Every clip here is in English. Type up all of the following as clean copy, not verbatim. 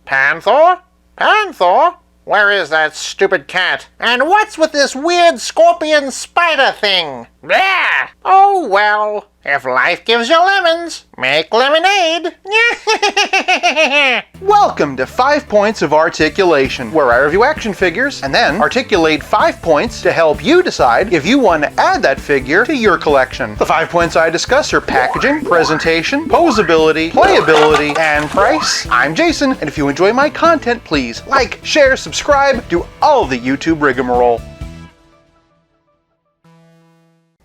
Panther? Panther? Where is that stupid cat? And what's with this weird scorpion spider thing? Blah! Oh well, if life gives you lemons, make lemonade. Welcome to 5 Points of Articulation, where I review action figures and then articulate 5 points to help you decide if you want to add that figure to your collection. The 5 points I discuss are packaging, presentation, posability, playability, and price. I'm Jason, and if you enjoy my content, please like, share, subscribe, do all the YouTube rigmarole.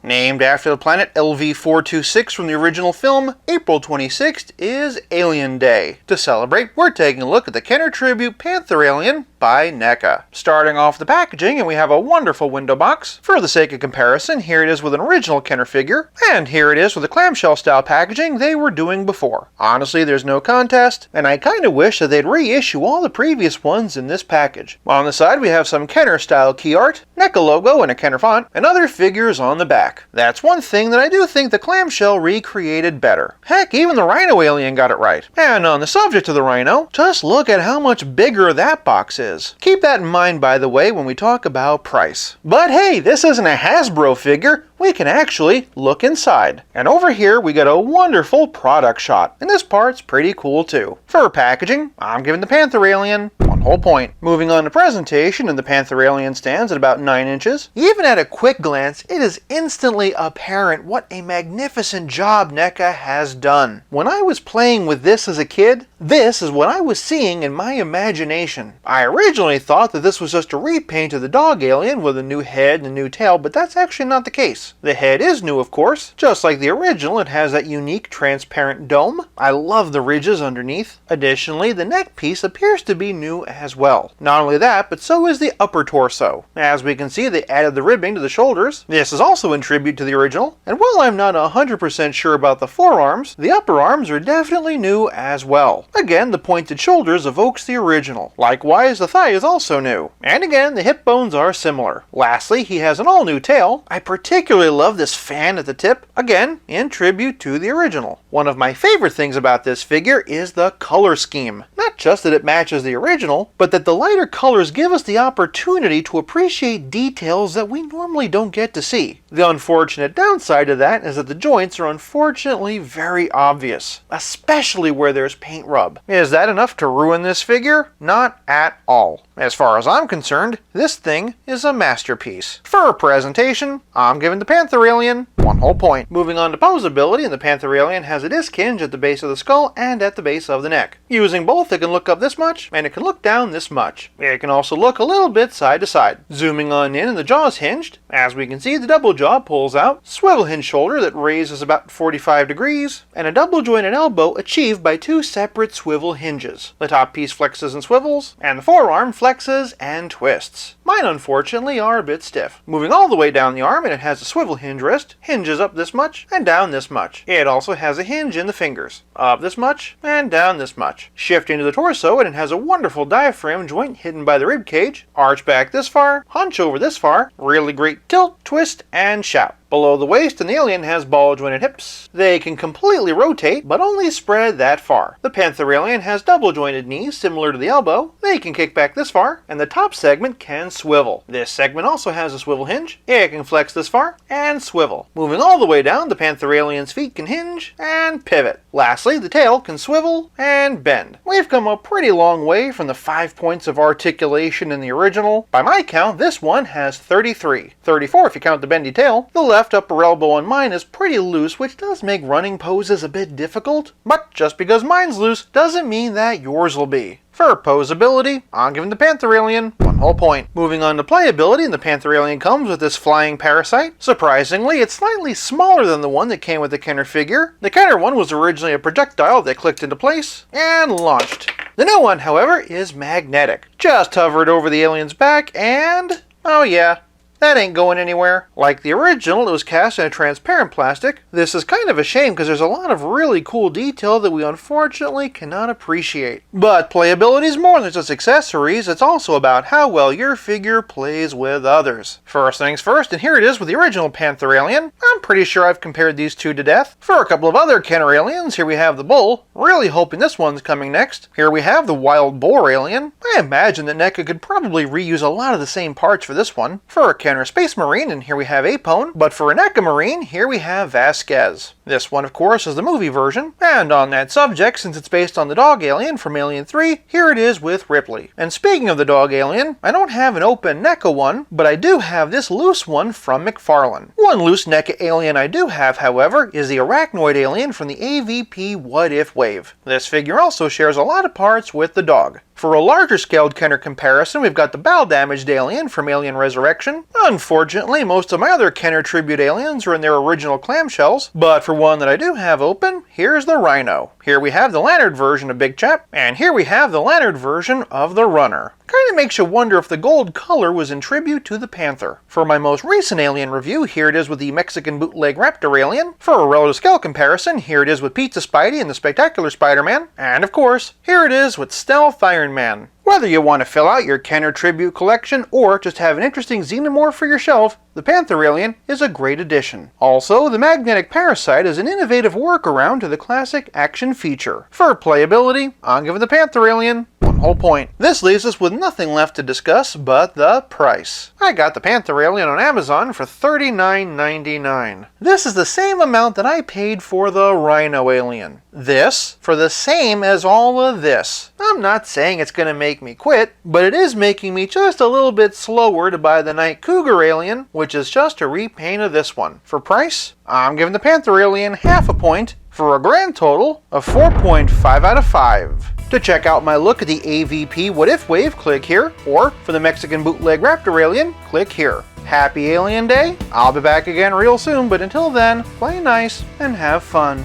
Named after the planet LV-426 from the original film, April 26th is Alien Day. To celebrate, we're taking a look at the Kenner tribute Panther Alien by NECA. Starting off the packaging, and we have a wonderful window box. For the sake of comparison, here it is with an original Kenner figure, and here it is with the clamshell style packaging they were doing before. Honestly, there's no contest, and I kinda wish that they'd reissue all the previous ones in this package. On the side, we have some Kenner style key art, NECA logo in a Kenner font, and other figures on the back. That's one thing that I do think the clamshell recreated better. Heck, even the Rhino Alien got it right. And on the subject of the Rhino, just look at how much bigger that box is. Keep that in mind, by the way, when we talk about price. But hey, this isn't a Hasbro figure. We can actually look inside. And over here, we got a wonderful product shot. And this part's pretty cool too. For packaging, I'm giving the Panther Alien 1 whole point. Moving on to presentation, and the Panther Alien stands at about 9 inches. Even at a quick glance, it is instantly apparent what a magnificent job NECA has done. When I was playing with this as a kid, this is what I was seeing in my imagination. I originally thought that this was just a repaint of the dog alien with a new head and a new tail, but that's actually not the case. The head is new, of course. Just like the original, it has that unique transparent dome. I love the ridges underneath. Additionally, the neck piece appears to be new as well. Not only that, but so is the upper torso. As we can see, they added the ribbing to the shoulders. This is also in tribute to the original. And while I'm not 100% sure about the forearms, the upper arms are definitely new as well. Again, the pointed shoulders evokes the original. Likewise, the thigh is also new. And again, the hip bones are similar. Lastly, he has an all-new tail. I particularly love this fan at the tip. Again, in tribute to the original. One of my favorite things about this figure is the color scheme. Not just that it matches the original, but that the lighter colors give us the opportunity to appreciate details that we normally don't get to see. The unfortunate downside of that is that the joints are unfortunately very obvious, especially where there's paint rub. Is that enough to ruin this figure? Not at all. As far as I'm concerned, this thing is a masterpiece. For presentation, I'm giving the Panther Alien 1 whole point. Moving on to posability, and the Panther Alien has a disc hinge at the base of the skull and at the base of the neck. Using both, it can look up this much, and it can look down this much. It can also look a little bit side to side. Zooming on in, and the jaw is hinged. As we can see, the double jaw pulls out, swivel hinge shoulder that raises about 45 degrees, and a double jointed elbow achieved by 2 separate swivel hinges. The top piece flexes and swivels, and the forearm flexes and twists. Mine, unfortunately, are a bit stiff. Moving all the way down the arm, and it has a swivel hinge wrist, hinges up this much, and down this much. It also has a hinge in the fingers, up this much, and down this much. Shifting to the torso, and it has a wonderful diaphragm joint hidden by the rib cage, arch back this far, hunch over this far, really great tilt, twist, and shout. Below the waist, an alien has ball-jointed hips. They can completely rotate, but only spread that far. The Panther Alien has double-jointed knees similar to the elbow. They can kick back this far, and the top segment can swivel. This segment also has a swivel hinge. It can flex this far, and swivel. Moving all the way down, the Panther Alien's feet can hinge and pivot. Lastly, the tail can swivel and bend. We've come a pretty long way from the 5 points of articulation in the original. By my count, this one has 33. 34 if you count the bendy tail. The left upper elbow on mine is pretty loose, which does make running poses a bit difficult. But just because mine's loose doesn't mean that yours will be. For posability, I'm giving the Panther Alien 1 whole point. Moving on to playability, and the Panther Alien comes with this flying parasite. Surprisingly, it's slightly smaller than the one that came with the Kenner figure. The Kenner one was originally a projectile that clicked into place and launched. The new one, however, is magnetic. Just hover it over the alien's back and, oh yeah, That ain't going anywhere. Like the original, it was cast in a transparent plastic. This is kind of a shame because there's a lot of really cool detail that we unfortunately cannot appreciate. But playability is more than just accessories, it's also about how well your figure plays with others. First things first, and here it is with the original Panther Alien. I'm pretty sure I've compared these two to death. For a couple of other Kenner aliens, here we have the bull. Really hoping this one's coming next. Here we have the wild boar alien. I imagine that NECA could probably reuse a lot of the same parts for this one. For a Kenner Space Marine, and here we have Apone. But for a NECA Marine, here we have Vasquez. This one, of course, is the movie version. And on that subject, since it's based on the dog alien from Alien 3, here it is with Ripley. And speaking of the dog alien, I don't have an open NECA one, but I do have this loose one from McFarlane. One loose NECA alien I do have, however, is the arachnoid alien from the AVP What If wave. This figure also shares a lot of parts with the dog. For a larger scaled Kenner comparison, we've got the bow-damaged alien from Alien Resurrection. Unfortunately, most of my other Kenner tribute aliens are in their original clamshells, but for one that I do have open, here's the Rhino. Here we have the Lanyard version of Big Chap, and here we have the Lanyard version of the Runner. Kinda makes you wonder if the gold color was in tribute to the Panther. For my most recent Alien review, here it is with the Mexican bootleg Raptor Alien. For a relative scale comparison, here it is with Pizza Spidey and the Spectacular Spider-Man. And of course, here it is with Stealth Iron Man. Whether you want to fill out your Kenner tribute collection or just have an interesting xenomorph for your shelf, the Panther Alien is a great addition. Also, the magnetic parasite is an innovative workaround to the classic action feature. For playability, I'm giving the Panther Alien 1 whole point. This leaves us with nothing left to discuss but the price. I got the Panther Alien on Amazon for $39.99. This is the same amount that I paid for the Rhino Alien. This for the same as all of this. I'm not saying it's going to make me quit, but it is making me just a little bit slower to buy the Night Cougar Alien, which is just a repaint of this one. For price, I'm giving the Panther Alien half a point for a grand total of 4.5 out of 5. To check out my look at the AVP What If wave, click here, or for the Mexican bootleg Raptor Alien, click here. Happy Alien Day! I'll be back again real soon, but until then, play nice and have fun.